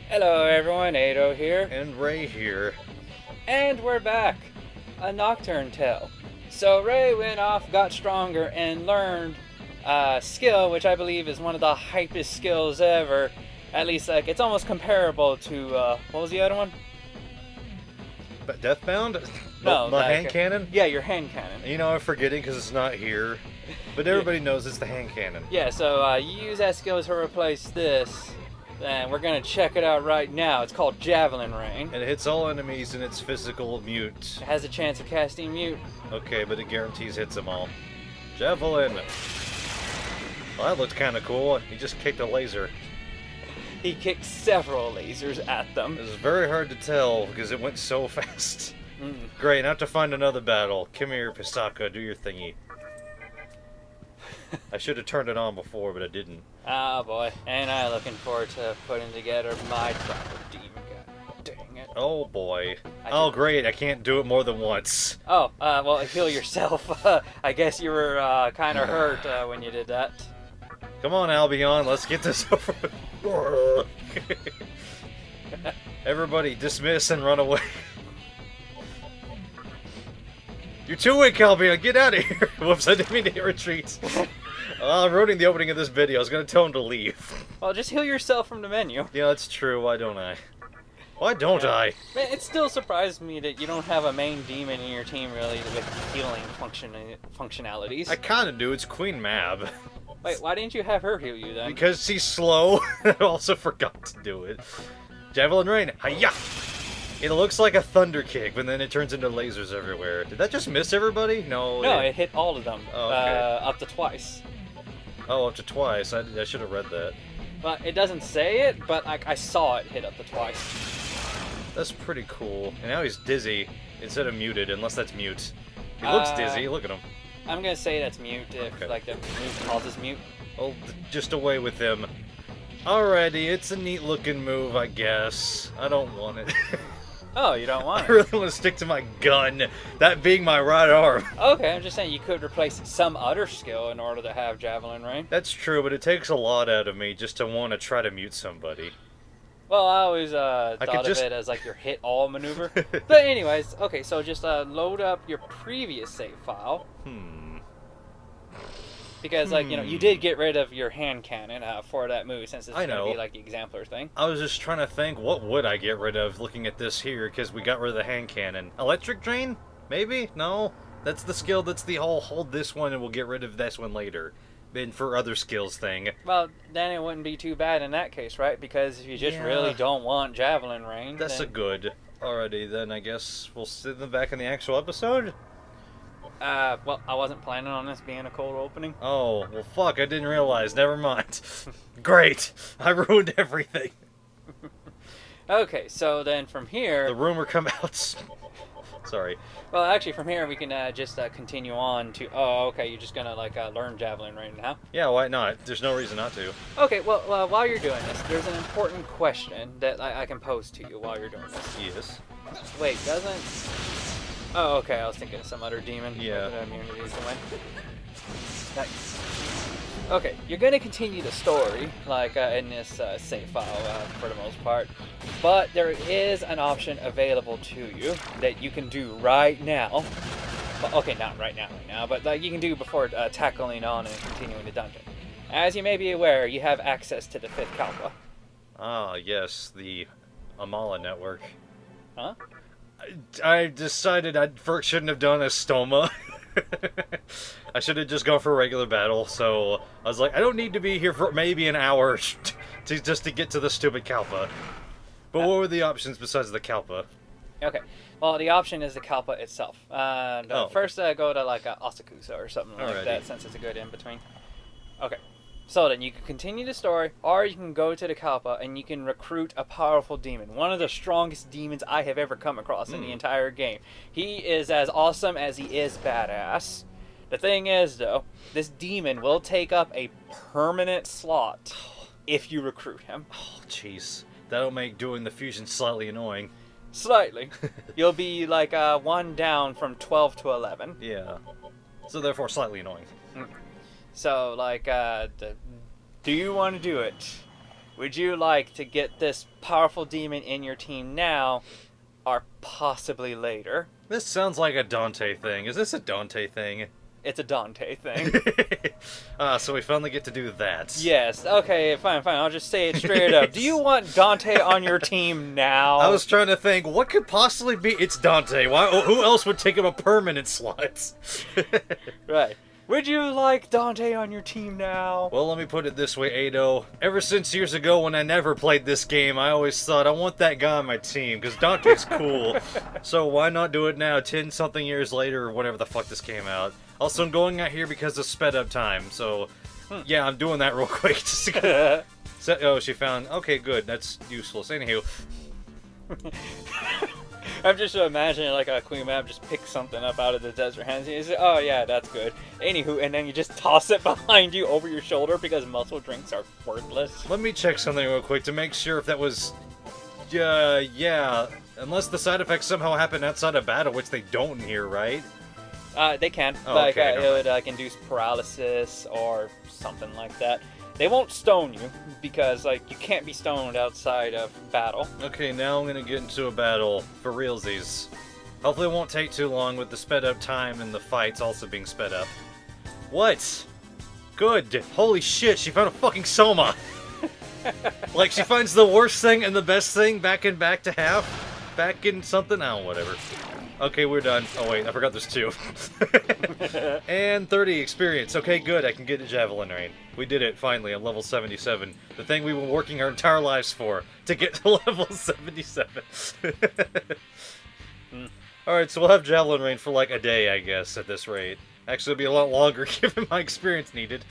Hello everyone, Ado here. And Ray here. And we're back. A Nocturne tale. So Ray went off, got stronger, and learned a skill, which I believe is one of the hypest skills ever. At least, like, it's almost comparable to, what was the other one? But Deathbound? No, the like, hand cannon? Yeah, your hand cannon. You know, I'm forgetting because it's not here. But everybody knows it's the hand cannon. Yeah, so you use that skill to replace this. And we're going to check it out right now. It's called Javelin Rain. And it hits all enemies in its physical mute. It has a chance of casting mute. Okay, but it guarantees hits them all. Javelin! Well, that looked kind of cool. He just kicked a laser. He kicked several lasers at them. It was very hard to tell because it went so fast. Great, now I have to find another battle. Come here, Pisaka, do your thingy. I should have turned it on before, but I didn't. Oh boy, and I'm looking forward to putting together my tribal demon. God dang it. Oh boy. Oh great, I can't do it more than once. Oh, well, heal yourself. I guess you were kind of hurt when you did that. Come on, Albion, let's get this over with. Everybody, dismiss and run away. You're too weak, Albion, get out of here! Whoops, I didn't mean to hit retreat. I'm ruining the opening of this video. I was going to tell him to leave. Well, just heal yourself from the menu. Yeah, that's true. Why don't I? Why don't I? Man, it still surprised me that you don't have a main demon in your team, really, with healing functionalities. I kind of do. It's Queen Mab. Wait, why didn't you have her heal you, then? Because she's slow. I also forgot to do it. Javelin Rain. Hi-ya! It looks like a thunder kick, but then it turns into lasers everywhere. Did that just miss everybody? No. No, it hit all of them. Oh, okay. Up to twice. Oh, up to twice. I should have read that. Well, it doesn't say it, but I saw it hit up to twice. That's pretty cool. And now he's dizzy instead of muted, unless that's mute. He looks dizzy. Look at him. I'm gonna say that's mute if like the move causes mute. Well, just away with him. Alrighty, it's a neat looking move, I guess. I don't want it. Oh, you don't want it? I really want to stick to my gun, that being my right arm. Okay, I'm just saying you could replace some other skill in order to have Javelin Rain. That's true, but it takes a lot out of me just to want to try to mute somebody. Well, I always thought of it as like your hit all maneuver. But anyways, okay, so just load up your previous save file. Because, like, you know, you did get rid of your hand cannon for that move, since it's going to be, like, the exemplar thing. I was just trying to think, what would I get rid of looking at this here, because we got rid of the hand cannon. Electric Drain? Maybe? No? That's the skill that's the whole hold this one and we'll get rid of this one later. Then for other skills thing. Well, then it wouldn't be too bad in that case, right? Because if you just really don't want Javelin Rain, that's a good. Alrighty, then I guess we'll sit them back in the actual episode? Well, I wasn't planning on this being a cold opening. Oh, well fuck, I didn't realize. Never mind. Great. I ruined everything. Okay, so then from here... The rumor come out. Sorry. Well, actually, from here we can just continue on to... Oh, okay, you're just gonna, like, learn Javelin right now? Yeah, why not? There's no reason not to. Okay, well, while you're doing this, there's an important question that I can pose to you while you're doing this. Yes. Wait, doesn't... Oh, okay, I was thinking of some other demon. Yeah. With immunities to win. Nice. Okay, you're going to continue the story, like in this save file for the most part, but there is an option available to you that you can do right now. Well, okay, not right now, but like you can do before tackling on and continuing the dungeon. As you may be aware, you have access to the 5th Kalpa. Ah, yes, the Amala network. Huh? I decided I first shouldn't have done a stoma. I should have just gone for a regular battle, so I was like, I don't need to be here for maybe an hour just to get to the stupid Kalpa. But what were the options besides the Kalpa? Okay, well, the option is the Kalpa itself. First, go to like Asakusa or something like that, since it's a good in-between. Okay. So then you can continue the story, or you can go to the Kalpa and you can recruit a powerful demon. One of the strongest demons I have ever come across in the entire game. He is as awesome as he is badass. The thing is, though, this demon will take up a permanent slot if you recruit him. Oh, jeez. That'll make doing the fusion slightly annoying. Slightly. You'll be like 1 down from 12 to 11. Yeah. So therefore slightly annoying. So, like, do you want to do it? Would you like to get this powerful demon in your team now, or possibly later? This sounds like a Dante thing. Is this a Dante thing? It's a Dante thing. So we finally get to do that. Yes. Okay, fine. I'll just say it straight up. Do you want Dante on your team now? I was trying to think, what could possibly be... It's Dante. Who else would take him a permanent slot? Right. Would you like Dante on your team now? Well, let me put it this way, Ado. Ever since years ago when I never played this game, I always thought, I want that guy on my team, because Dante's cool. So why not do it now, 10-something years later, or whatever the fuck this came out. Also, I'm going out here because of sped up time, so... Yeah, I'm doing that real quick. Just to oh, she found... Okay, good. That's useless. Anywho. I'm just imagining like a Queen Map just picks something up out of the desert hands and you say, oh yeah, that's good. Anywho, and then you just toss it behind you over your shoulder because muscle drinks are worthless. Let me check something real quick to make sure if that was... yeah. Unless the side effects somehow happen outside of battle, which they don't in here, right? They can. Oh, like, okay, it would induce paralysis or something like that. They won't stone you because, like, you can't be stoned outside of battle. Okay, now I'm gonna get into a battle for realsies. Hopefully it won't take too long with the sped up time and the fights also being sped up. What? Good. Holy shit, she found a fucking Soma! Like, she finds the worst thing and the best thing back in back to half? Back in something? Oh, whatever. Okay, we're done. Oh wait, I forgot there's 2. And 30 experience. Okay, good, I can get a Javelin Rain. We did it, finally, on level 77. The thing we've been working our entire lives for, to get to level 77. Alright, so we'll have Javelin Rain for like a day, I guess, at this rate. Actually, it'll be a lot longer given my experience needed.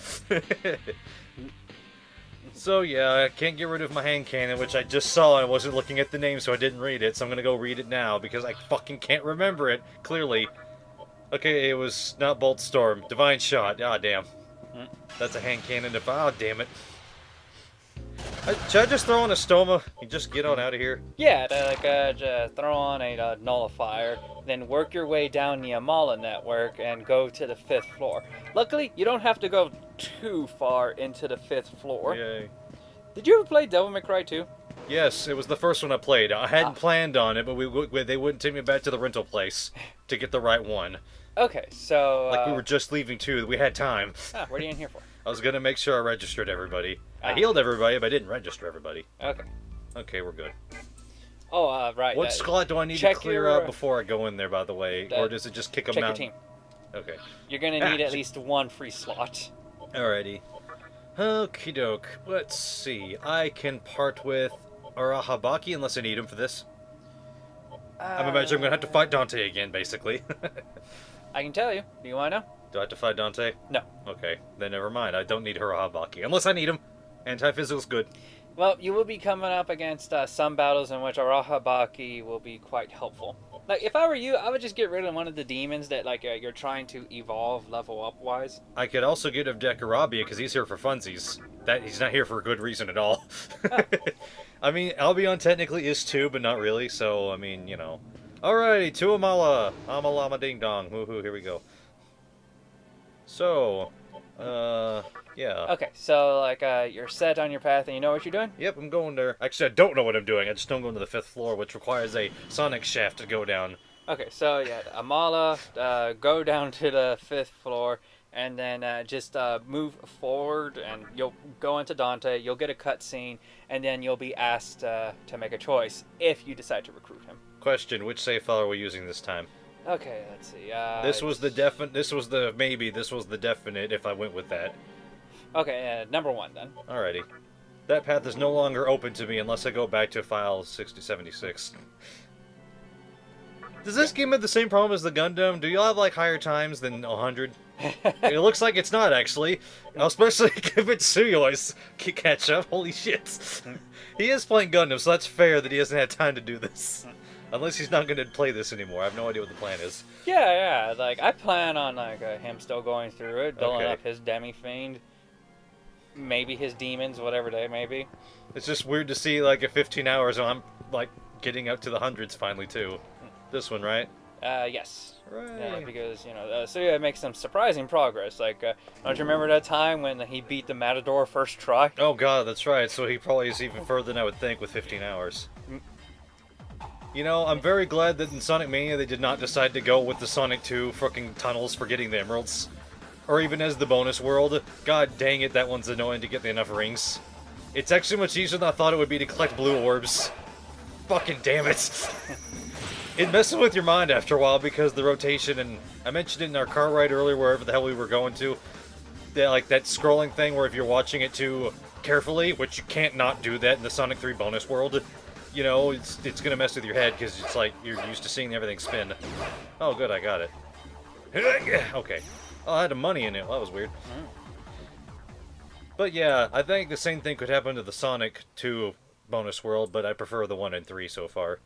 So yeah, I can't get rid of my hand cannon, which I just saw and I wasn't looking at the name, so I didn't read it, so I'm gonna go read it now, because I fucking can't remember it, clearly. Okay, it was not Bolt Storm. Divine Shot. Ah, damn. That's a hand cannon. Ah, damn it. Should I just throw on a Stoma and just get on out of here? Yeah, just throw on a nullifier, then work your way down the Amala network and go to the 5th floor. Luckily, you don't have to go too far into the 5th floor. Yay. Did you ever play Devil May Cry 2? Yes, it was the first one I played. I hadn't planned on it, but they wouldn't take me back to the rental place to get the right one. Okay, so... Like, we were just leaving, too. We had time. What are you in here for? I was going to make sure I registered everybody. I healed everybody, but I didn't register everybody. Okay. Okay, we're good. Oh, right. What slot do I need to clear out before I go in there, by the way? Or does it just kick them out? Check your team. Okay. You're going to need at least 1 free slot. Alrighty. Okie doke. Let's see. I can part with Arahabaki unless I need him for this. I'm imagining I'm going to have to fight Dante again, basically. I can tell you. Do you want to know? Do I have to fight Dante? No. Okay, then never mind. I don't need Arahabaki. Unless I need him. Anti-physical's good. Well, you will be coming up against some battles in which Arahabaki will be quite helpful. Like, if I were you, I would just get rid of one of the demons that, like, you're trying to evolve level up-wise. I could also get rid of Dekarabia, because he's here for funsies. He's not here for a good reason at all. Oh. I mean, Albion technically is too, but not really, so, I mean, you know. Alrighty, to Amala. Amalama ding dong. Woohoo, here we go. So, yeah. Okay, so, like, you're set on your path and you know what you're doing? Yep, I'm going there. Actually, I don't know what I'm doing. I just don't go to the 5th floor, which requires a sonic shaft to go down. Okay, so, yeah, Amala, go down to the 5th floor, and then just move forward, and you'll go into Dante, you'll get a cutscene, and then you'll be asked to make a choice if you decide to recruit him. Question, which save file are we using this time? Okay, let's see. This was the definite. This was the maybe. This was the definite. If I went with that. Okay, number 1 then. Alrighty. That path is no longer open to me unless I go back to file 6076. Does this game have the same problem as the Gundam? Do y'all have like higher times than 100? It looks like it's not actually. Especially if it's Tsuyoi's catch up. Holy shit. He is playing Gundam, so that's fair that he hasn't had time to do this. Unless he's not going to play this anymore. I have no idea what the plan is. Yeah. Like, I plan on, like, him still going through it, building up his Demi-Fiend. Maybe his demons, whatever they may be. It's just weird to see, like, at 15 hours, I'm, like, getting up to the hundreds finally, too. This one, right? Yes. Right. Yeah, because, Suya makes some surprising progress. Like, don't you remember that time when he beat the Matador first try? Oh god, that's right. So he probably is even further than I would think with 15 hours. I'm very glad that in Sonic Mania they did not decide to go with the Sonic 2 fucking tunnels for getting the emeralds. Or even as the bonus world. God dang it, that one's annoying to get enough rings. It's actually much easier than I thought it would be to collect blue orbs. Fucking damn it. It messes with your mind after a while because the rotation, and I mentioned it in our car ride earlier wherever the hell we were going to, like that scrolling thing where if you're watching it too carefully, which you can't not do that in the Sonic 3 bonus world, it's gonna mess with your head because it's like you're used to seeing everything spin. Oh good, I got it. Okay. Oh, I had the money in it. Well, that was weird. But yeah, I think the same thing could happen to the Sonic 2 bonus world, but I prefer the 1 and 3 so far.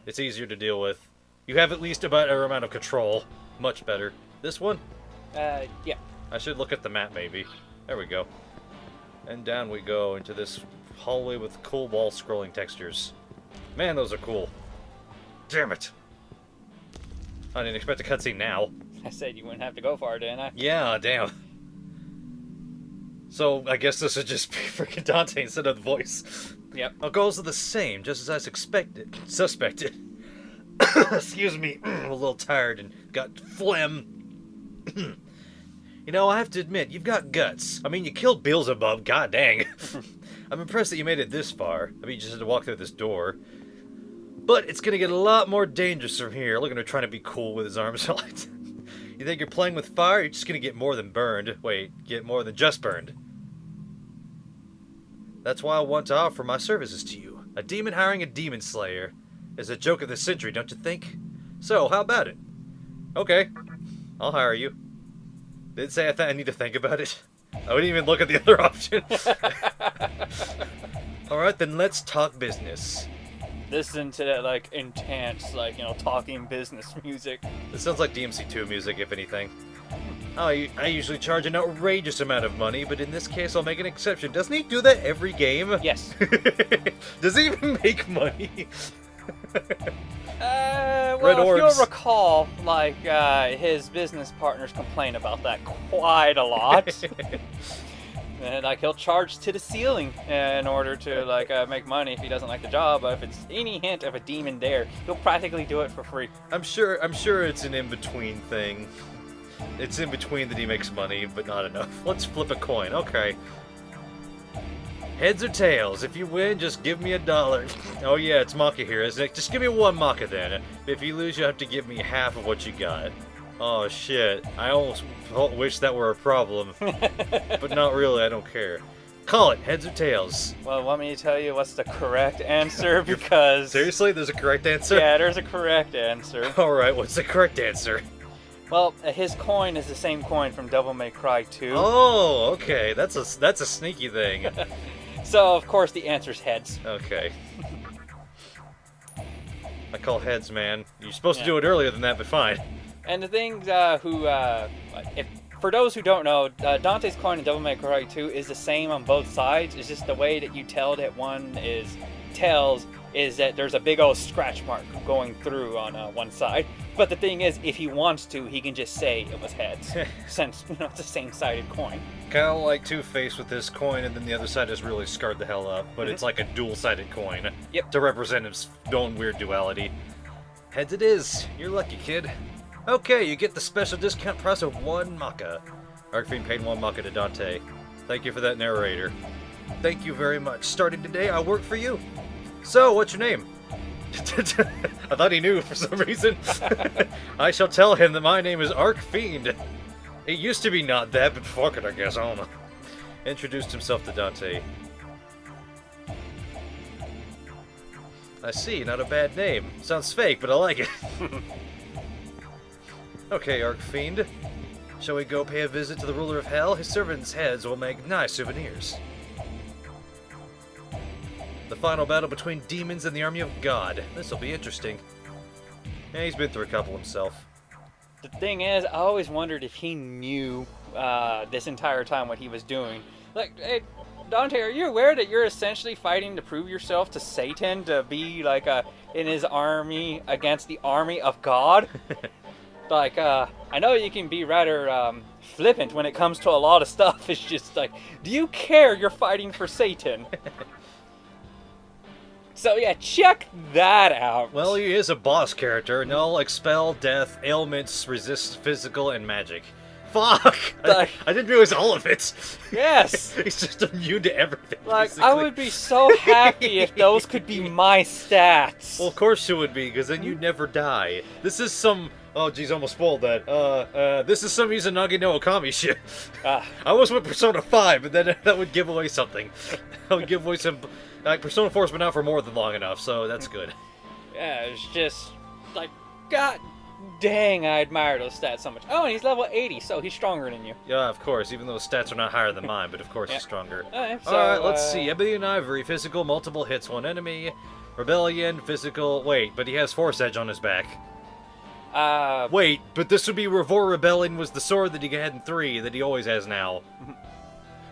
It's easier to deal with. You have at least a better amount of control. Much better. This one? Yeah. I should look at the map, maybe. There we go. And down we go into this hallway with cool wall scrolling textures. Man, those are cool. Damn it. I didn't expect a cutscene now. I said you wouldn't have to go far, didn't I? Yeah, damn. So, I guess this would just be freaking Dante instead of the voice. Yep. Our goals are the same, just as I suspected. Excuse me, I'm a little tired and got phlegm. I have to admit, you've got guts. I mean, you killed Beelzebub, god dang. I'm impressed that you made it this far. I mean, you just had to walk through this door. But it's gonna get a lot more dangerous from here. Look at him trying to be cool with his arms out. You think you're playing with fire? You're just gonna get more than burned. Wait, get more than just burned. That's why I want to offer my services to you. A demon hiring a demon slayer is a joke of the century, don't you think? So, how about it? Okay, I'll hire you. Didn't say I need to think about it. I wouldn't even look at the other option. Alright, then let's talk business. Listen to that, like, intense, like, talking business music. This sounds like DMC2 music, if anything. I usually charge an outrageous amount of money, but in this case I'll make an exception. Doesn't he do that every game? Yes. Does he even make money? Well, if you'll recall, like, his business partners complain about that quite a lot. And, like, he'll charge to the ceiling in order to, like, make money if he doesn't like the job. But if it's any hint of a demon there, he'll practically do it for free. I'm sure it's an in-between thing. It's in between that he makes money, but not enough. Let's flip a coin. Okay. Heads or tails? If you win, just give me $1. Oh yeah, it's Maka here, isn't it? Just give me 1 Maka then. If you lose, you have to give me half of what you got. Oh shit. I almost wish that were a problem. But not really, I don't care. Call it, heads or tails? Well, want me to tell you what's the correct answer? Because... Seriously? There's a correct answer? Yeah, there's a correct answer. Alright, what's the correct answer? Well, his coin is the same coin from Devil May Cry 2. Oh, okay. That's a sneaky thing. So, of course, the answer's heads. Okay. I call heads, man. You're supposed to do it earlier than that, but fine. And the things for those who don't know, Dante's coin in Devil May Cry 2 is the same on both sides. It's just the way that you tell that one is tails is that there's a big old scratch mark going through on one side. But the thing is, if he wants to, he can just say it was heads, since it's the same-sided coin. Kind of like Two-Face with this coin, and then the other side is really scarred the hell up. But it's like a dual-sided coin. Yep. To represent his own weird duality. Heads it is. You're lucky, kid. Okay, you get the special discount price of 1 Maka. Arcfiend paid 1 Maka to Dante. Thank you for that, narrator. Thank you very much. Starting today, I work for you. So, what's your name? I thought he knew for some reason. I shall tell him that my name is Arcfiend. It used to be not that, but fuck it, I guess. I don't know. Introduced himself to Dante. I see, not a bad name. Sounds fake, but I like it. Okay, Arcfiend. Shall we go pay a visit to the ruler of hell? His servants' heads will make nice souvenirs. The final battle between demons and the army of God. This'll be interesting. Yeah, he's been through a couple himself. The thing is, I always wondered if he knew this entire time what he was doing. Like, Dante, are you aware that you're essentially fighting to prove yourself to Satan to be like in his army against the army of God? Like, I know you can be rather flippant when it comes to a lot of stuff. It's just like, do you care you're fighting for Satan? So yeah, check that out. Well, he is a boss character. Null, expel, death, ailments, resist physical, and magic. Fuck! I didn't realize all of it. Yes. He's just immune to everything. Like, basically. I would be so happy if those could be my stats. Well, of course it would be, because then you'd never die. This is some... Oh, geez, almost spoiled that. This is some Izanagi no Okami shit. I almost went Persona 5, but then that would give away something. That would give away some... Like, Persona 4's been out for more than long enough, so that's good. Yeah, it's just... Like, god dang, I admire those stats so much. Oh, and he's level 80, so he's stronger than you. Yeah, of course, even though his stats are not higher than mine, but of course he's stronger. Alright, let's see. Ebony and Ivory, physical, multiple hits, one enemy. Rebellion, physical... Wait, but he has Force Edge on his back. Wait, but this would be Revor Rebellion was the sword that he had in 3 that he always has now.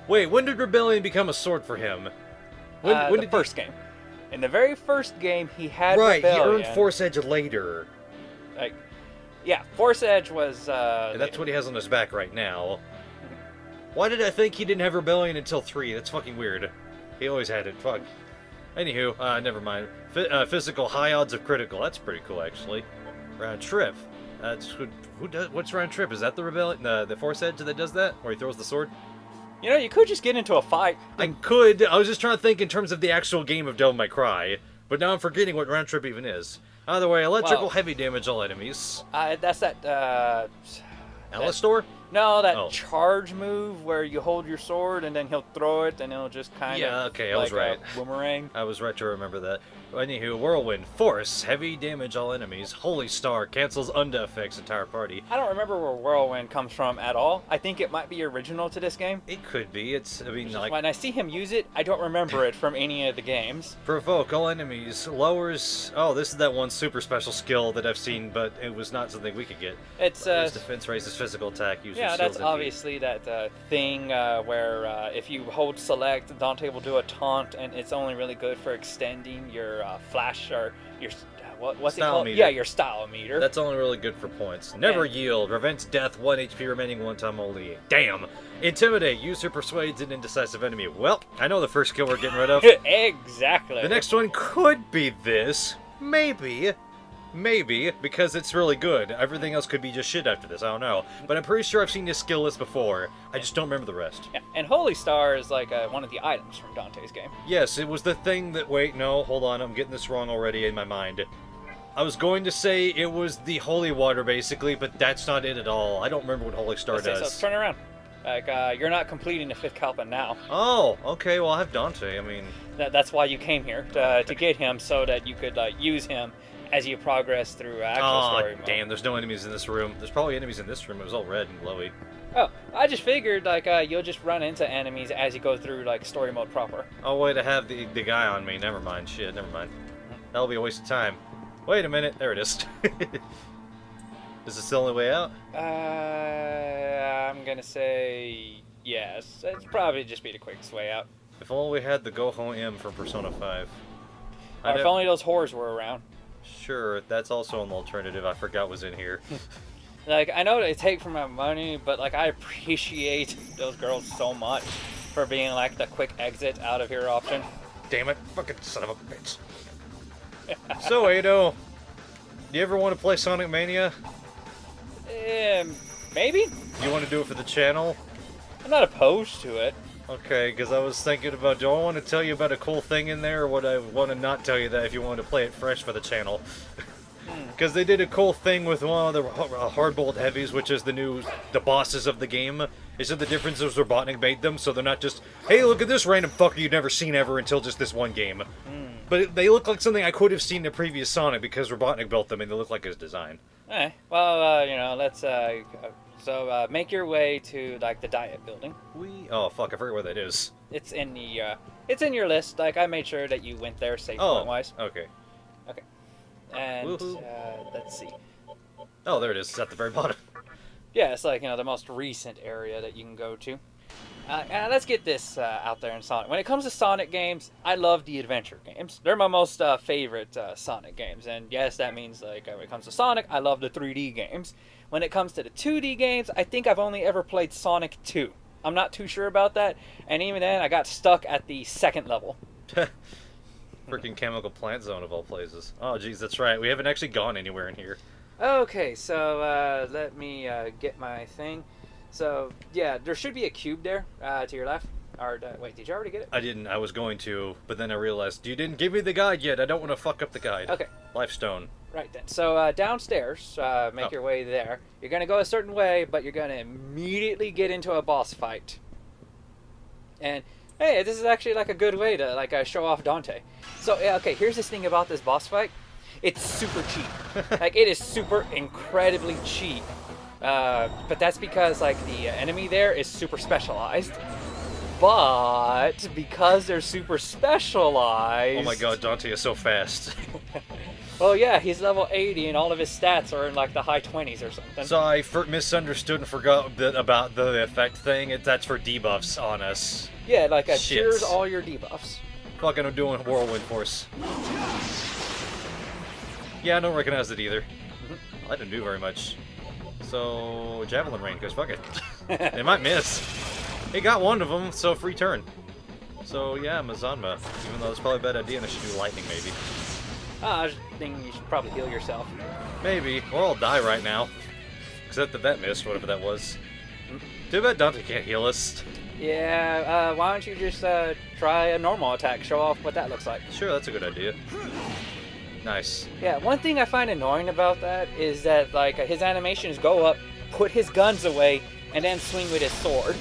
Wait, when did Rebellion become a sword for him? When did the first game. In the very first game, he had Right, Rebellion. he earned Force Edge later. Like, yeah, Force Edge was, that's what he has on his back right now. Why did I think he didn't have Rebellion until 3? That's fucking weird. He always had it, fuck. Anywho, never mind. Physical, high odds of critical. That's pretty cool, actually. Round trip. That's who does? What's round trip? Is that the Rebellion, the Force Edge that does that, where he throws the sword? You know, you could just get into a fight. I could. I was just trying to think in terms of the actual game of Devil May Cry, but now I'm forgetting what round trip even is. Either way, electrical heavy damage all enemies. That's that. Alistor? No, that charge move where you hold your sword and then he'll throw it and it'll just kind of... Yeah, okay, I was right. Boomerang. I was right to remember that. Anywho, Whirlwind, Force, heavy damage all enemies, Holy Star, cancels Unda effects entire party. I don't remember where Whirlwind comes from at all. I think it might be original to this game. It could be. When I see him use it, I don't remember it from any of the games. Provoke all enemies, lowers... Oh, this is that one super special skill that I've seen, but it was not something we could get. It's defense raises physical attack, uses yeah, that's obviously that thing where if you hold select, Dante will do a taunt, and it's only really good for extending your flash or your what's it called? Meter. Yeah, your style meter. That's only really good for points. Never yield. Prevents death. 1 HP remaining one time only. Damn. Intimidate. User persuades an indecisive enemy. Well, I know the first skill we're getting rid of. Exactly. The next one could be this. Maybe. Maybe, because it's really good. Everything else could be just shit after this, I don't know. But I'm pretty sure I've seen this skill list before. I just don't remember the rest. Yeah, and Holy Star is like one of the items from Dante's game. Yes, it was the thing that... Wait, no, hold on, I'm getting this wrong already in my mind. I was going to say it was the Holy Water, basically, but that's not it at all. I don't remember what Holy Star does. So turn around. Like, you're not completing the 5th Kalpa now. Oh, okay, well, I have Dante, I mean... That's why you came here, to get him, so that you could use him as you progress through actual story mode. Damn, there's no enemies in this room. There's probably enemies in this room. It was all red and glowy. Oh, I just figured, like, you'll just run into enemies as you go through, like, story mode proper. Oh, wait, I have the guy on me. Never mind. Shit, never mind. That'll be a waste of time. Wait a minute. There it is. Is this the only way out? I'm gonna say yes. It's probably just be the quickest way out. If only we had the Go-Home M from Persona 5. Or if only those whores were around. Sure, that's also an alternative I forgot was in here. Like, I know they take from my money, but, like, I appreciate those girls so much for being, like, the quick exit out of here option. Damn it, fucking son of a bitch. So, Atou, do you ever want to play Sonic Mania? Maybe? You want to do it for the channel? I'm not opposed to it. Okay, because I was thinking about, do I want to tell you about a cool thing in there, or would I want to not tell you that if you wanted to play it fresh for the channel? Because they did a cool thing with one of the Hardboiled Heavies, which is the bosses of the game. They said the difference is Robotnik made them, so they're not just, hey, look at this random fucker you've never seen ever until just this one game. But they look like something I could have seen in the previous Sonic, because Robotnik built them, and they look like his design. Well, you know, let's, so, make your way to, like, the Diet building. Oh, fuck, I forget where that is. It's in the, it's in your list. Like, I made sure that you went there safe point-wise. Okay. Okay. And, let's see. Oh, there it is. It's at the very bottom. Yeah, it's like, you know, the most recent area that you can go to. Let's get this out there in Sonic. When it comes to Sonic games, I love the adventure games. They're my most favorite Sonic games. And yes, that means like when it comes to Sonic, I love the 3D games. When it comes to the 2D games, I think I've only ever played Sonic 2. I'm not too sure about that. And even then, I got stuck at the second level. Freaking chemical plant zone of all places. Oh, geez, that's right. We haven't actually gone anywhere in here. Okay, so let me get my thing. So, yeah, there should be a cube there to your left. Or, wait, did you already get it? I didn't. I was going to, but then I realized you didn't give me the guide yet. I don't want to fuck up the guide. Okay. Life stone. Right then. So, downstairs, make your way there. You're going to go a certain way, but you're going to immediately get into a boss fight. And, hey, this is actually, like, a good way to, like, show off Dante. So, okay, here's this thing about this boss fight. It's super cheap. Like, it is super incredibly cheap. But that's because, like, the enemy there is super specialized. But because they're super specialized... Oh my god, Dante is so fast. Well, yeah, he's level 80 and all of his stats are in, like, the high 20s or something. So I misunderstood and forgot about the effect thing. That's for debuffs on us. Yeah, like, cheers all your debuffs. Fucking I'm doing Whirlwind Force. Yeah, I don't recognize it either. I didn't do very much. So, Javelin Rain, because fuck it. They might miss. He got one of them, so free turn. So, yeah, Mazanma. Even though it's probably a bad idea and I should do Lightning, maybe. I just think you should probably heal yourself. Maybe. Or I'll die right now. Except that missed, whatever that was. Too bad Dante can't heal us. Yeah, why don't you just try a normal attack, show off what that looks like. Sure, that's a good idea. Nice. Yeah, one thing I find annoying about that is that, like, his animations go up, put his guns away, and then swing with his sword.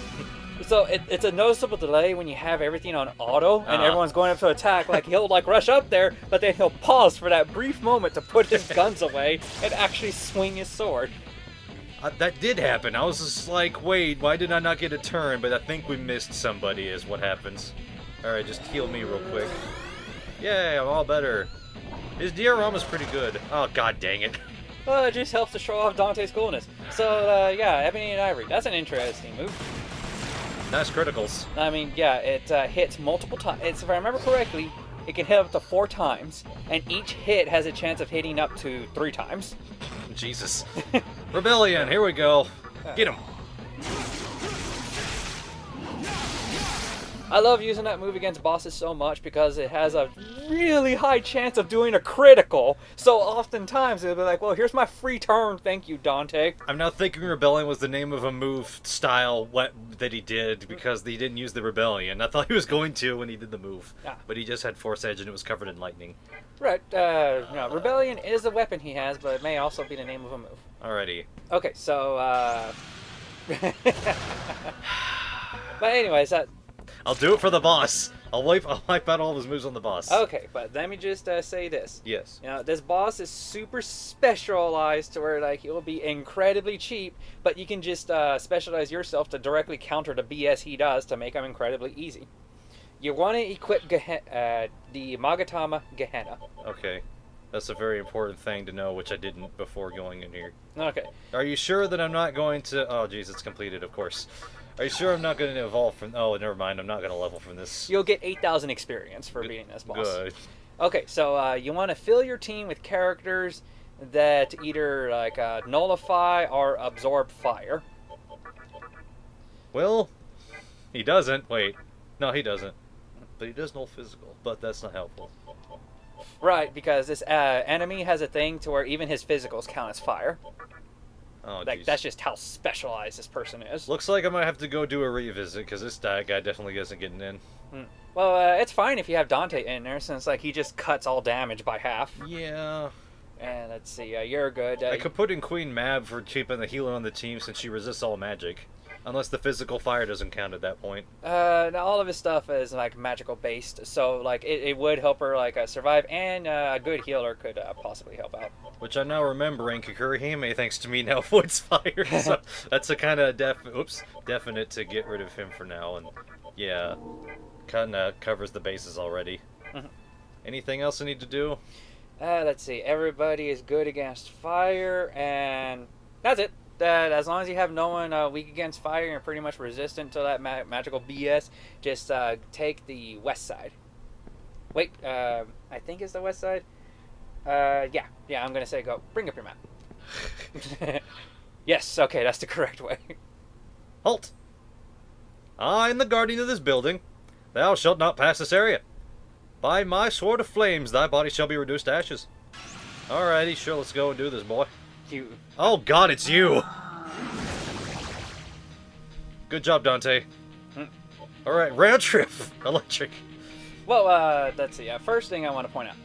So it's a noticeable delay when you have everything on auto and everyone's going up to attack. Like, he'll, like, rush up there, but then he'll pause for that brief moment to put his guns away and actually swing his sword. That did happen. I was just like, wait, why did I not get a turn? But I think we missed somebody is what happens. Alright, just heal me real quick. Yay, I'm all better. His diorama's pretty good. Oh, god dang it. Well, it just helps to show off Dante's coolness. So, yeah, Ebony and Ivory. That's an interesting move. Nice criticals. I mean, yeah, it hits multiple times. If I remember correctly, it can hit up to 4 times, and each hit has a chance of hitting up to 3 times. Jesus. Rebellion, here we go. Get him. I love using that move against bosses so much because it has a really high chance of doing a critical. So oftentimes it'll be like, well, here's my free turn, thank you, Dante. I'm now thinking Rebellion was the name of a move style that he did because he didn't use the Rebellion. I thought he was going to when he did the move. But he just had Force Edge and it was covered in lightning. Right. No, Rebellion is a weapon he has, but it may also be the name of a move. Alrighty. Okay, so, but anyways, I'll do it for the boss. I'll wipe out all of his moves on the boss. Okay, but let me just say this. Yes. You know, this boss is super specialized to where, like, it will be incredibly cheap, but you can just specialize yourself to directly counter the BS he does to make him incredibly easy. You want to equip the Magatama Gehenna. Okay. That's a very important thing to know, which I didn't before going in here. Okay. Are you sure that I'm not going to... Oh, jeez, it's completed, of course. Are you sure I'm not going to evolve from... Oh, never mind. I'm not going to level from this. You'll get 8,000 experience for beating this boss. Good. Okay, so you want to fill your team with characters that either, like, nullify or absorb fire. Well, he doesn't. Wait. No, he doesn't. But he does null physical. But that's not helpful. Right, because this enemy has a thing to where even his physicals count as fire. Oh, like, that's just how specialized this person is. Looks like I might have to go do a revisit, because this guy definitely isn't getting in. Well, it's fine if you have Dante in there, since, like, he just cuts all damage by half. Yeah. And let's see, you're good. I could put in Queen Mab for keeping the healer on the team, since she resists all magic. Unless the physical fire doesn't count at that point. Now all of his stuff is, like, magical based, so, like, it would help her, like, survive, and a good healer could possibly help out. Which I'm now remembering, Kakurihime, thanks to me, now avoids fire, so that's a kind of definite to get rid of him for now, and yeah, kind of covers the bases already. Anything else I need to do? Let's see, everybody is good against fire, and that's it. that as long as you have no one weak against fire and you're pretty much resistant to that magical BS, just take the west side. Wait, I think it's the west side. Yeah, I'm gonna say go. Bring up your map. Yes, okay, that's the correct way. Halt! I am the guardian of this building. Thou shalt not pass this area. By my sword of flames, thy body shall be reduced to ashes. Alrighty, sure, let's go and do this, boy. Oh god, it's you! Good job, Dante. Alright, round trip. Electric. Well, let's see. First thing I want to point out.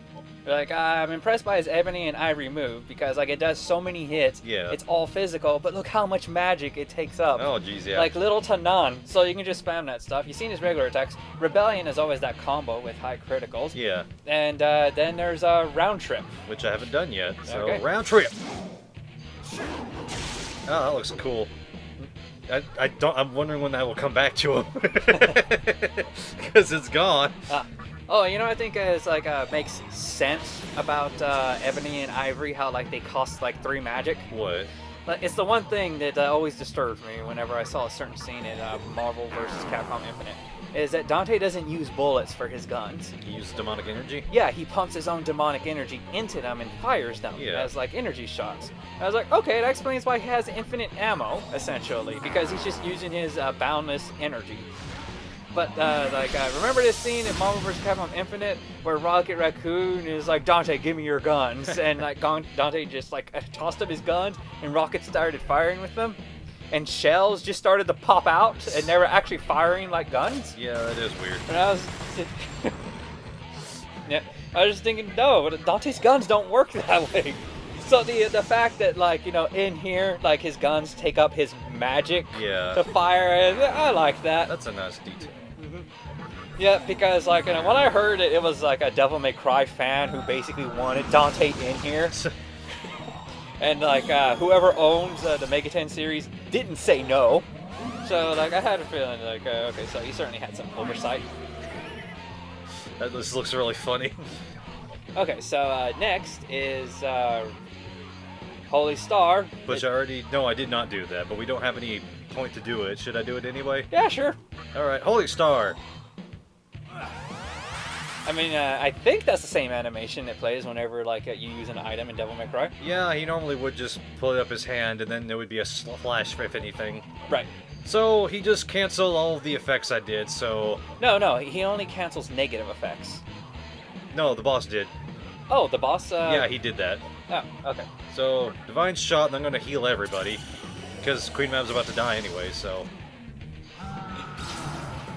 Like, I'm impressed by his ebony and ivory move because, like, it does so many hits. Yeah. It's all physical, but look how much magic it takes up. Oh, jeez, yeah. Like, little to none. So you can just spam that stuff. You've seen his regular attacks. Rebellion is always that combo with high criticals. Yeah. And then there's a round trip. Which I haven't done yet. So, okay. Round trip. Oh, that looks cool. I'm wondering when that will come back to him. Because it's gone. Oh, you know, I think it's like makes sense about ebony and ivory, how like they cost like 3 magic. What? Like, it's the one thing that always disturbs me whenever I saw a certain scene in Marvel vs. Capcom Infinite, is that Dante doesn't use bullets for his guns. He uses demonic energy? Yeah, he pumps his own demonic energy into them and fires them as like energy shots. I was like, okay, that explains why he has infinite ammo, essentially, because he's just using his boundless energy. But, remember this scene in Marvel vs. Capcom Infinite where Rocket Raccoon is like, Dante, give me your guns. And, like, Dante just, like, tossed him his guns and Rocket started firing with them. And shells just started to pop out and they were actually firing like guns. Yeah, that is weird. And I was... I was just thinking, no, Dante's guns don't work that way. So the fact that, like, you know, in here, like, his guns take up his magic to fire, I like that. That's a nice detail. Yeah, because, like, you know, when I heard it, it was like a Devil May Cry fan who basically wanted Dante in here. And, like, whoever owns the Mega 10 series didn't say no. So, like, I had a feeling, like, okay, so he certainly had some oversight. This looks really funny. Okay, so next is Holy Star. Which I did not do that, but we don't have any point to do it. Should I do it anyway? Yeah, sure. Alright, Holy Star. I mean, I think that's the same animation that plays whenever, like, you use an item in Devil May Cry. Yeah, he normally would just pull up his hand, and then there would be a flash if anything. Right. So, he just canceled all of the effects I did, so... No, he only cancels negative effects. No, the boss did. Oh, the boss, Yeah, he did that. Oh, okay. So, Divine Shot, and I'm gonna heal everybody. Because Queen Mab's about to die anyway, so...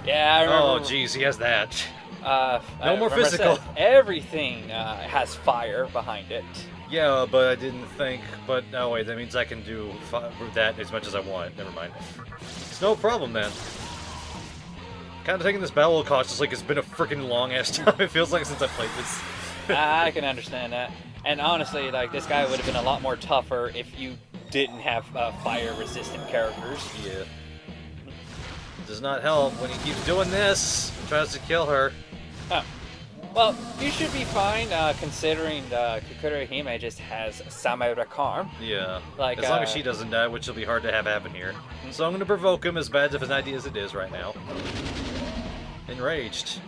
Yeah, I remember... Oh, jeez, he has that. No more physical. Everything has fire behind it. Yeah, but I didn't think... But, oh wait, that means I can do that as much as I want. Never mind. It's no problem, then. Kind of taking this battle cautiously, like it's been a freaking long-ass time, it feels like, since I played this. I can understand that. And honestly, like, this guy would have been a lot more tougher if you didn't have fire-resistant characters. Yeah. It does not help when he keeps doing this. Tries to kill her. Oh. Well, you should be fine, considering Kukura Hime just has Samurakarm. Yeah. Like, as long as she doesn't die, which will be hard to have happen here. So I'm going to provoke him, as bad of an idea as it is right now. Enraged.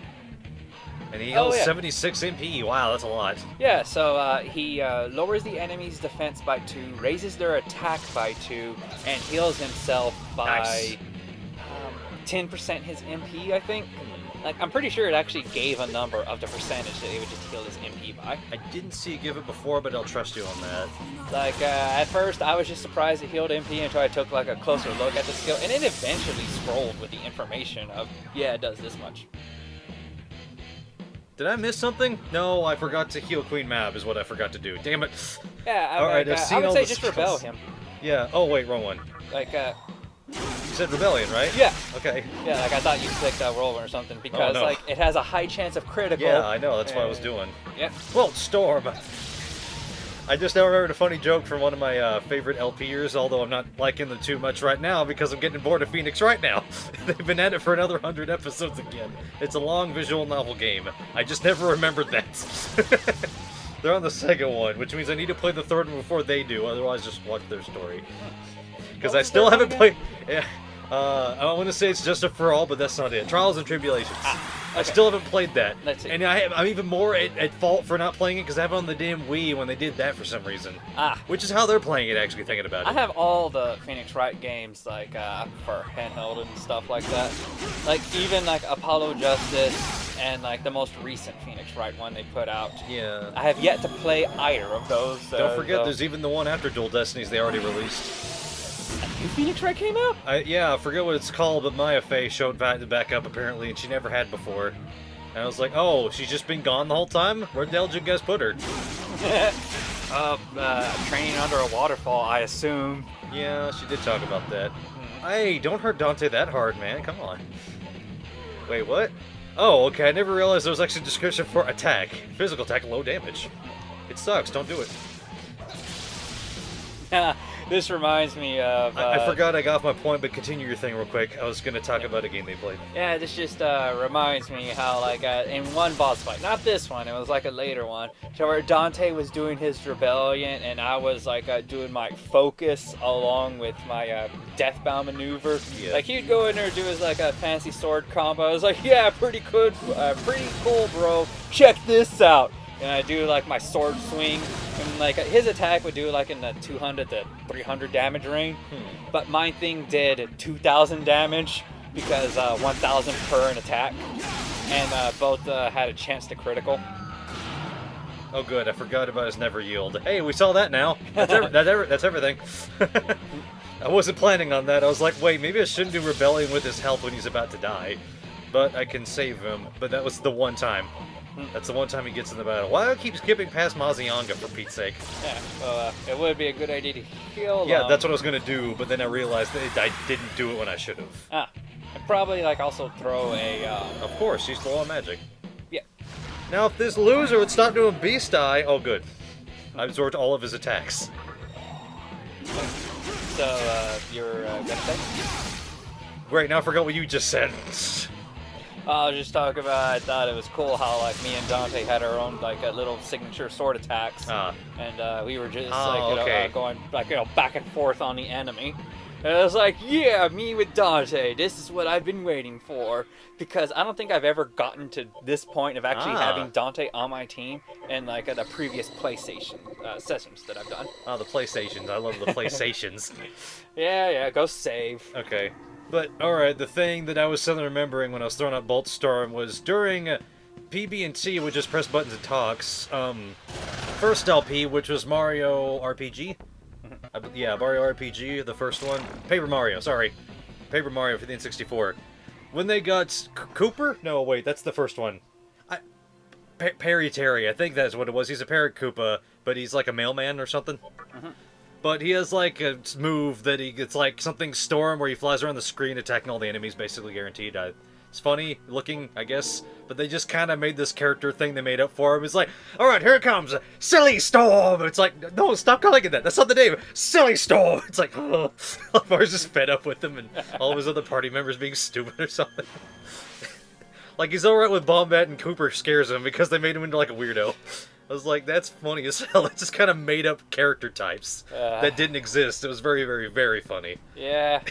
And he heals 76 MP. Wow, that's a lot. Yeah, so he lowers the enemy's defense by 2, raises their attack by 2, and heals himself by 10% his MP, I think. Like, I'm pretty sure it actually gave a number of the percentage that he would just heal his MP by. I didn't see you give it before, but I'll trust you on that. Like, at first, I was just surprised it healed MP until I took, like, a closer look at the skill, and it eventually scrolled with the information of, yeah, it does this much. Did I miss something? No, I forgot to heal Queen Mab is what I forgot to do. Damn it. Yeah, I would say just rebel him. Yeah. Oh, wait, wrong one. Like, you said Rebellion, right? Yeah. Okay. Yeah, like I thought you clicked Whirlwind or something because like it has a high chance of critical. Yeah, I know. That's what I was doing. Yeah. Well, Storm. I just now remembered a funny joke from one of my favorite LPers, although I'm not liking them too much right now because I'm getting bored of Phoenix right now. They've been at it for another 100 episodes again. It's a long visual novel game. I just never remembered that. They're on the second one, which means I need to play the third one before they do, otherwise just watch their story. Because I still haven't played... Yeah, I want to say it's just a for all, but that's not it. Trials and Tribulations. Okay. I still haven't played that. Let's see. And I'm even more at fault for not playing it because I have it on the damn Wii when they did that for some reason. Which is how they're playing it, actually, thinking about it. I have all the Phoenix Wright games, like, for handheld and stuff like that. Like, even, like, Apollo Justice and, like, the most recent Phoenix Wright one they put out. Yeah. I have yet to play either of those. Don't forget, there's even the one after Dual Destinies they already released. A new Phoenix Wright came out? Yeah, I forget what it's called, but Maya Fey showed back up apparently, and she never had before. And I was like, oh, she's just been gone the whole time? Where the hell did you guys put her? Training under a waterfall, I assume. Yeah, she did talk about that. Hey, don't hurt Dante that hard, man. Come on. Wait, what? Oh, okay, I never realized there was actually a description for attack. Physical attack, low damage. It sucks, don't do it. This reminds me of... I forgot I got off my point, but continue your thing real quick. I was going to talk about a game they played. Yeah, this just reminds me how, like, in one boss fight, not this one, it was like a later one, where Dante was doing his rebellion, and I was, like, doing my focus along with my deathbound maneuver. Yeah. Like, he'd go in there and do his, like, a fancy sword combo. I was like, yeah, pretty cool, bro. Check this out. And I do, like, my sword swing, and, like, his attack would do, like, in the 200 to 300 damage range, but my thing did 2,000 damage, because 1,000 per an attack, and both had a chance to critical. Oh good, I forgot about his never yield. Hey, we saw that now. That's everything. I wasn't planning on that. I was like, wait, maybe I shouldn't do rebellion with his health when he's about to die, but I can save him, but that was the one time. That's the one time he gets in the battle. Why do I keep skipping past Mazayanga, for Pete's sake? Yeah, well, it would be a good idea to heal Yeah, that's what I was going to do, but then I realized that I didn't do it when I should have. And probably, like, also throw a... Of course, she's low on magic. Yeah. Now, if this loser would stop doing Beast Eye... Oh, good. I absorbed all of his attacks. So, you're gonna say? Great, now I forgot what you just said. I was just talking about, I thought it was cool how, like, me and Dante had our own, like, little signature sword attacks. And we were just, going, like, back and forth on the enemy. And I was like, yeah, me with Dante, this is what I've been waiting for. Because I don't think I've ever gotten to this point of actually having Dante on my team in, like, the previous PlayStation sessions that I've done. Oh, the PlayStations. I love the PlayStations. Yeah, go save. Okay. But, alright, the thing that I was suddenly remembering when I was throwing up Boltstorm was during PB&T, which is press buttons and talks, first LP, which was Mario RPG? Yeah, Mario RPG, the first one. Paper Mario, sorry. Paper Mario for the N64. When they got Cooper? No, wait, that's the first one. Perry Terry, I think that's what it was. He's a Parrot Koopa, but he's like a mailman or something. But he has, like, a move that it's like something Storm, where he flies around the screen attacking all the enemies, basically guaranteed. It's funny looking, I guess, but they just kind of made this character thing they made up for him. It's like, alright, here it comes, Silly Storm! It's like, no, stop calling it that, that's not the name, Silly Storm! It's like, oh, Mar's just fed up with him and all of his other party members being stupid or something. Like, he's alright with Bombat and Cooper scares him because they made him into, like, a weirdo. I was like, that's funny as hell. It just kind of made up character types that didn't exist. It was very, very, very funny. Yeah,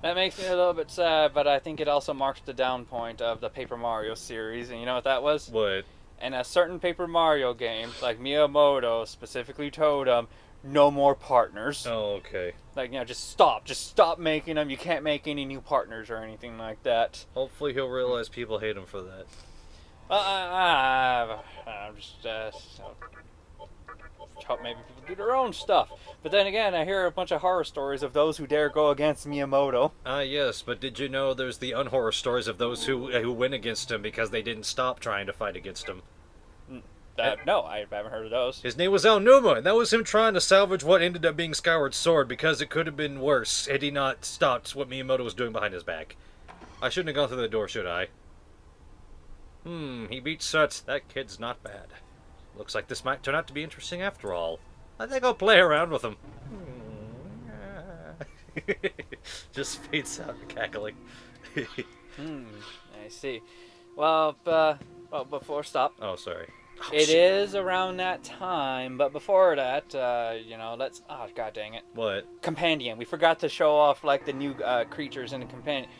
that makes me a little bit sad, but I think it also marks the down point of the Paper Mario series. And you know what that was? What? In a certain Paper Mario game, like Miyamoto specifically told him, no more partners. Oh, okay. Like, you know, just stop making them. You can't make any new partners or anything like that. Hopefully he'll realize people hate him for that. I'm just hope maybe people do their own stuff. But then again, I hear a bunch of horror stories of those who dare go against Miyamoto. Yes, but did you know there's the unhorror stories of those who win against him because they didn't stop trying to fight against him? No, I haven't heard of those. His name was Aonuma, and that was him trying to salvage what ended up being Skyward Sword because it could have been worse had he not stopped what Miyamoto was doing behind his back. I shouldn't have gone through the door, should I? He beat Sut. That kid's not bad. Looks like this might turn out to be interesting after all. I think I'll play around with him. Just fades out cackling. I see. Well, before stop. Oh, sorry. It is around that time, but before that, let's... Oh, god dang it. What? Compendium. We forgot to show off, like, the new creatures in the compendium.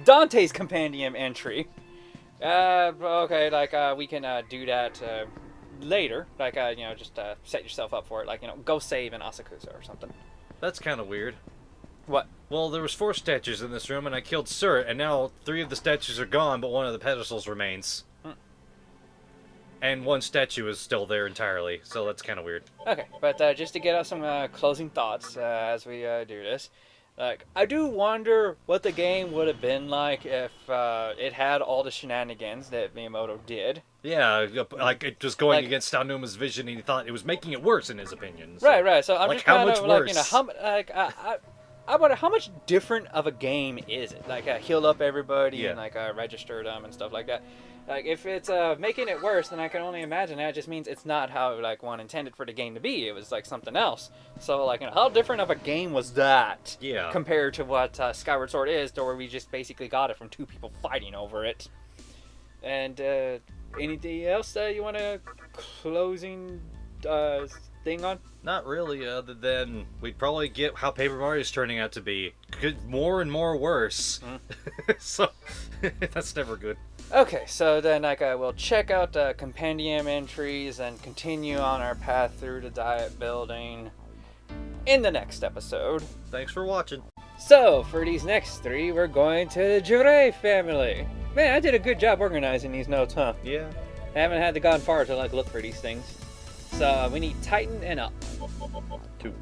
Dante's compendium entry. Okay, like, we can do that later. Like, just set yourself up for it. Like, go save in Asakusa or something. That's kind of weird. What? Well, there was 4 statues in this room, and I killed Sir, and now 3 of the statues are gone, but one of the pedestals remains. And 1 statue is still there entirely, so that's kind of weird. Okay, but just to get out some closing thoughts as we do this, like, I do wonder what the game would have been like if it had all the shenanigans that Miyamoto did. Yeah, like it was going against Aonuma's vision, and he thought it was making it worse in his opinion. So, right. So I'm just kind of like, I wonder how much different of a game is it? Like, heal up everybody and like register them and stuff like that. Like, if it's making it worse, then I can only imagine that just means it's not how like one intended for the game to be. It was like something else. So like, how different of a game was that? Yeah. Compared to what Skyward Sword is, to where we just basically got it from 2 people fighting over it. And anything else that you want to closing thing on? Not really, other than we'd probably get how Paper Mario's turning out to be. More and more worse. So, that's never good. Okay, so then we'll check out the compendium entries and continue on our path through the diet building in the next episode. Thanks for watching. So, for these next 3, we're going to the Jurei family. Man, I did a good job organizing these notes, huh? Yeah. I haven't had to gone far to look for these things. So, we need Titan and up. 2.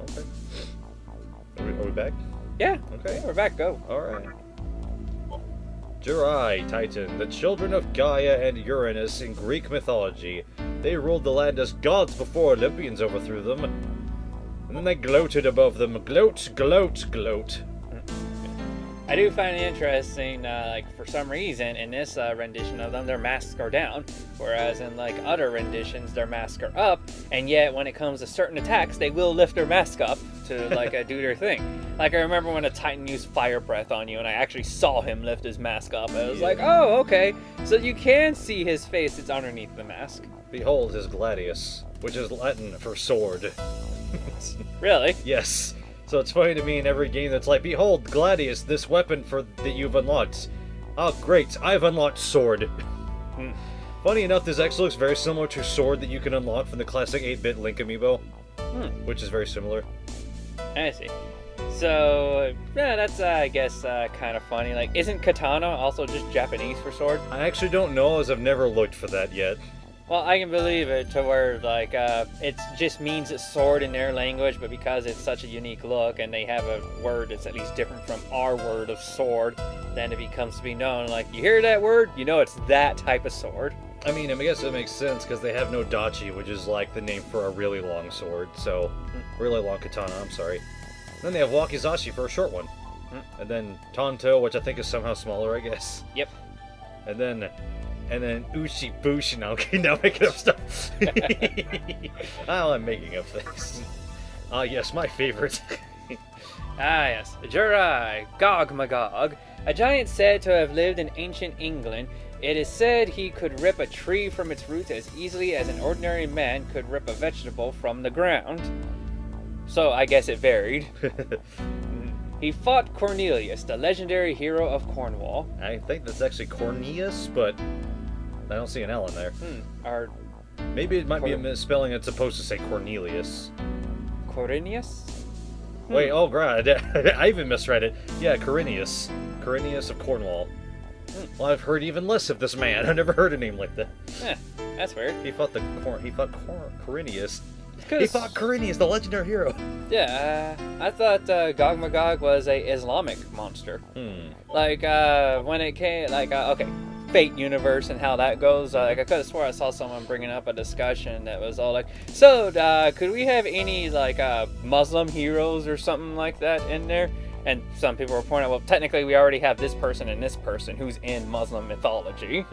Okay. Are we back? Yeah. Okay. Yeah, we're back. Go. Alright. Jurei, Titan, the children of Gaia and Uranus in Greek mythology. They ruled the land as gods before Olympians overthrew them. And then they gloated above them. Gloat, gloat, gloat. I do find it interesting, for some reason, in this rendition of them, their masks are down, whereas in, other renditions, their masks are up, and yet, when it comes to certain attacks, they will lift their mask up to, do their thing. Like, I remember when a Titan used Fire Breath on you, and I actually saw him lift his mask up, and I was like, oh, okay, so you can see his face, it's underneath the mask. Behold his gladius, which is Latin for sword. Really? Yes. So it's funny to me in every game that's like, behold, Gladius, this weapon that you've unlocked. Oh, great, I've unlocked Sword. Funny enough, this actually looks very similar to Sword that you can unlock from the classic 8-bit Link amiibo. Which is very similar. I see. So, yeah, that's, I guess, kind of funny. Like, isn't katana also just Japanese for sword? I actually don't know, as I've never looked for that yet. Well, I can believe it to where, it just means it's sword in their language, but because it's such a unique look and they have a word that's at least different from our word of sword, then it becomes to be known, like, you hear that word, you know it's that type of sword. I mean, I guess it makes sense, because they have no dachi, which is, like, the name for a really long sword, so, really long katana, I'm sorry. Then they have wakizashi for a short one. And then tanto, which I think is somehow smaller, I guess. Yep. And then Ushi Bushi. Now I'm making up stuff. Oh, I'm making up things. Ah, yes, my favorite. Yes. Jurei, Gog Magog, a giant said to have lived in ancient England. It is said he could rip a tree from its roots as easily as an ordinary man could rip a vegetable from the ground. So, I guess it varied. He fought Cornelius, the legendary hero of Cornwall. I think that's actually Cornelius, but I don't see an L in there. Maybe it might be a misspelling. It's supposed to say Cornelius. Cornelius? Wait, oh god, I even misread it. Yeah, Cornelius. Cornelius of Cornwall. Well, I've heard even less of this man. I've never heard a name like that. That's weird. He fought Cornelius. He fought Cornelius, the legendary hero. Yeah, I thought Gog Magog was a Islamic monster. Like, when it came, okay, Fate universe and how that goes, I could have swore I saw someone bringing up a discussion that was all like, so, could we have any, Muslim heroes or something like that in there? And some people were pointing out, well, technically we already have this person and this person who's in Muslim mythology.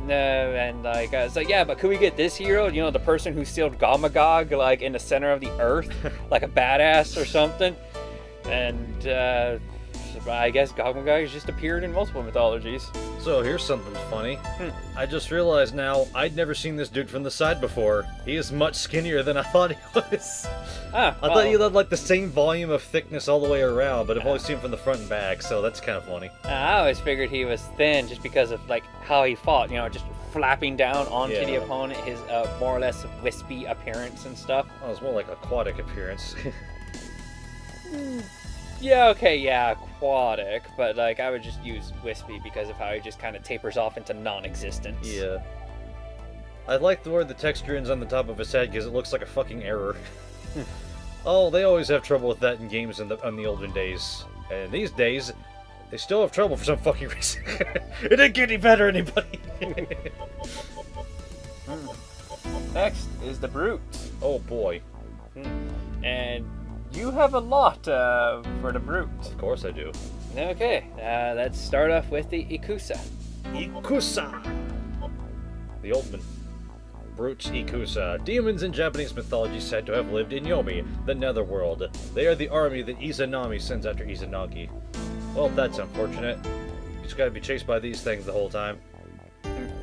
And it's like, yeah, but could we get this hero? You know, the person who sealed Gog-Magog, in the center of the earth, like a badass or something. And But I guess Goblin Guy has just appeared in multiple mythologies. So here's something funny. I just realized now, I'd never seen this dude from the side before. He is much skinnier than I thought he was. I thought he had like the same volume of thickness all the way around, but I've only seen him from the front and back, so that's kind of funny. I always figured he was thin just because of like how he fought, you know, just flapping down onto the opponent, his more or less wispy appearance and stuff. Oh, it's more like aquatic appearance. Yeah, okay, yeah, aquatic, but like I would just use wispy because of how he just kind of tapers off into non-existence. Yeah. I like the word the texture ends on the top of his head because it looks like a fucking error. Oh, they always have trouble with that in games in the olden days. And these days, they still have trouble for some fucking reason. It didn't get any better, anybody. Next is the Brute. Oh boy. And you have a lot for the Brute. Of course I do. Okay, let's start off with the Ikusa. Ikusa! The Oldman. Brutes Ikusa. Demons in Japanese mythology said to have lived in Yomi, the netherworld. They are the army that Izanami sends after Izanagi. Well, that's unfortunate. You just gotta be chased by these things the whole time.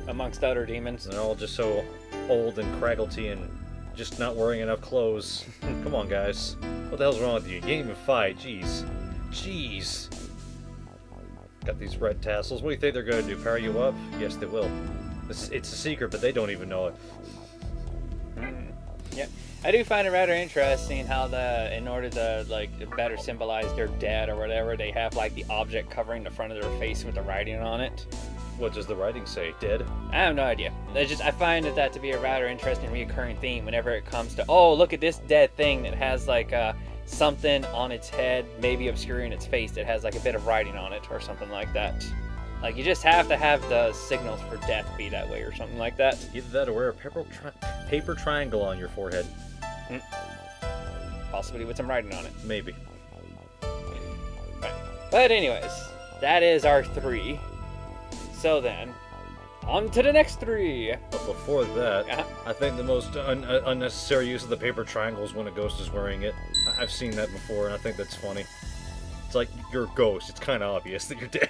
Amongst other demons. And they're all just so old and cragglety and just not wearing enough clothes. Come on, guys. What the hell's wrong with you? You can't even fight. Jeez. Jeez. Got these red tassels. What do you think they're going to do? Power you up? Yes, they will. It's a secret, but they don't even know it. Yeah. I do find it rather interesting how in order to like better symbolize their dead or whatever, they have like the object covering the front of their face with the writing on it. What does the writing say? Dead? I have no idea. I find that to be a rather interesting recurring theme whenever it comes to, oh, look at this dead thing that has like something on its head, maybe obscuring its face that has like a bit of writing on it or something like that. Like you just have to have the signals for death be that way or something like that. Either that or wear a paper triangle on your forehead. Possibly with some writing on it. Maybe. Right. But anyways, that is our 3. So then, on to the next 3. But before that, I think the most unnecessary use of the paper triangle is when a ghost is wearing it. I've seen that before, and I think that's funny. It's like, you're a ghost. It's kind of obvious that you're dead.